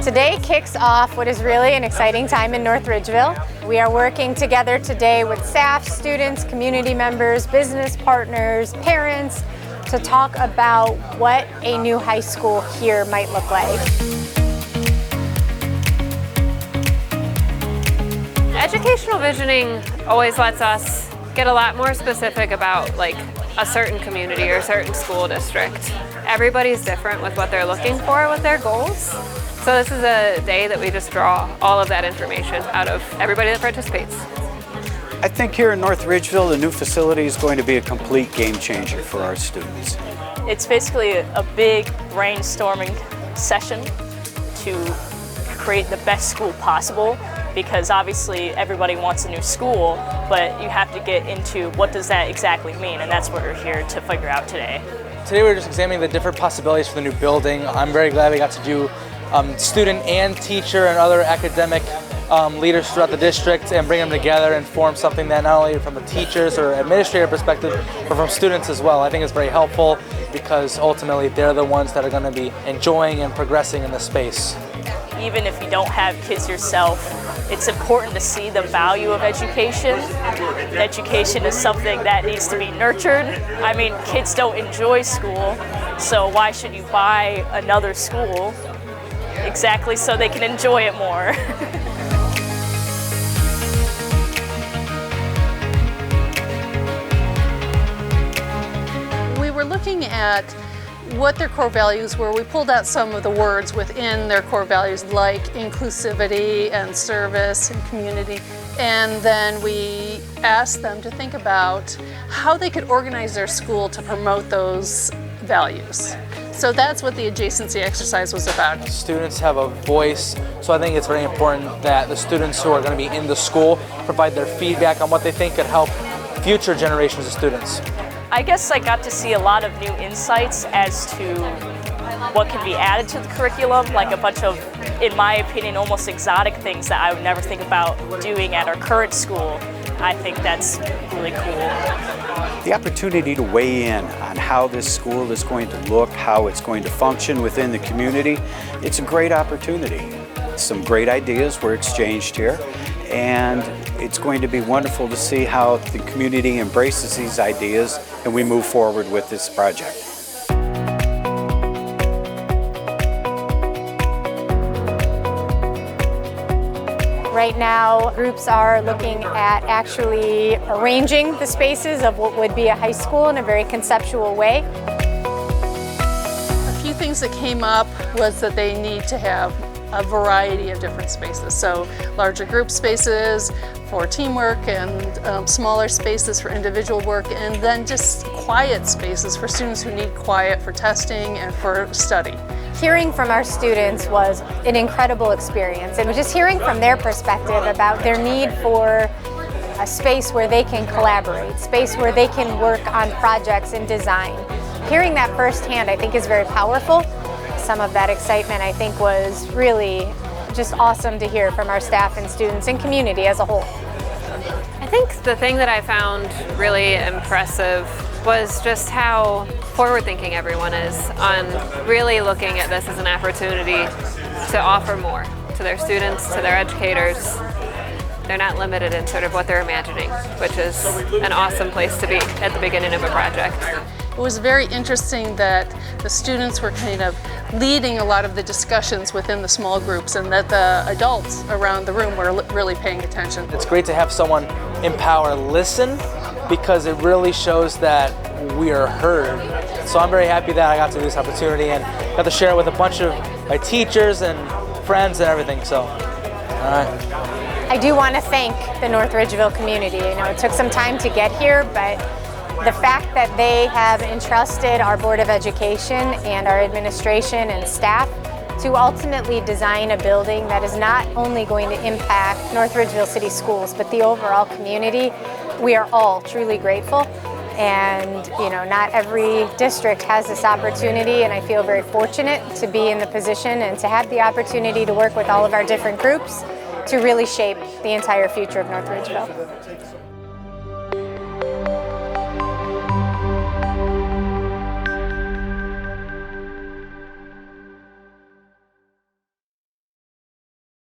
Today kicks off what is really an exciting time in North Ridgeville. We are working together today with staff, students, community members, business partners, parents, to talk about what a new high school here might look like. Educational visioning always lets us get a lot more specific about like a certain community or a certain school district. Everybody's different with what they're looking for with their goals. So this is a day that we just draw all of that information out of everybody that participates. I think here in North Ridgeville, the new facility is going to be a complete game changer for our students. It's basically a big brainstorming session to create the best school possible, because obviously everybody wants a new school, but you have to get into what does that exactly mean, and that's what we're here to figure out today. Today we're just examining the different possibilities for the new building. I'm very glad we got to do student and teacher and other academic leaders throughout the district and bring them together and form something that not only from a teacher's or administrator perspective, but from students as well. I think it's very helpful because ultimately they're the ones that are going to be enjoying and progressing in the space. Even if you don't have kids yourself, it's important to see the value of education. Education is something that needs to be nurtured. I mean, kids don't enjoy school, so why should you buy another school? Exactly, so they can enjoy it more. We were looking at what their core values were. We pulled out some of the words within their core values like inclusivity and service and community, and then we asked them to think about how they could organize their school to promote those values. So that's what the adjacency exercise was about. Students have a voice, so I think it's very important that the students who are going to be in the school provide their feedback on what they think could help future generations of students. I guess I got to see a lot of new insights as to what can be added to the curriculum, like a bunch of, in my opinion, almost exotic things that I would never think about doing at our current school. I think that's really cool. The opportunity to weigh in on how this school is going to look, how it's going to function within the community, it's a great opportunity. Some great ideas were exchanged here, and it's going to be wonderful to see how the community embraces these ideas and we move forward with this project. Right now, groups are looking at actually arranging the spaces of what would be a high school in a very conceptual way. A few things that came up was that they need to have a variety of different spaces. So larger group spaces for teamwork and smaller spaces for individual work, and then just quiet spaces for students who need quiet for testing and for study. Hearing from our students was an incredible experience, and just hearing from their perspective about their need for a space where they can collaborate, space where they can work on projects and design. Hearing that firsthand, I think, is very powerful. Some of that excitement, I think, was really just awesome to hear from our staff and students and community as a whole. I think the thing that I found really impressive was just how forward-thinking everyone is on really looking at this as an opportunity to offer more to their students, to their educators. They're not limited in sort of what they're imagining, which is an awesome place to be at the beginning of a project. It was very interesting that the students were kind of leading a lot of the discussions within the small groups, and that the adults around the room were really paying attention. It's great to have someone in power listen, because it really shows that we are heard. So I'm very happy that I got to do this opportunity and got to share it with a bunch of my teachers and friends and everything. So, all right. I do want to thank the North Ridgeville community. You know, it took some time to get here, but the fact that they have entrusted our Board of Education and our administration and staff to ultimately design a building that is not only going to impact North Ridgeville City Schools, but the overall community, we are all truly grateful. And you know, not every district has this opportunity, and I feel very fortunate to be in the position and to have the opportunity to work with all of our different groups to really shape the entire future of North Ridgeville.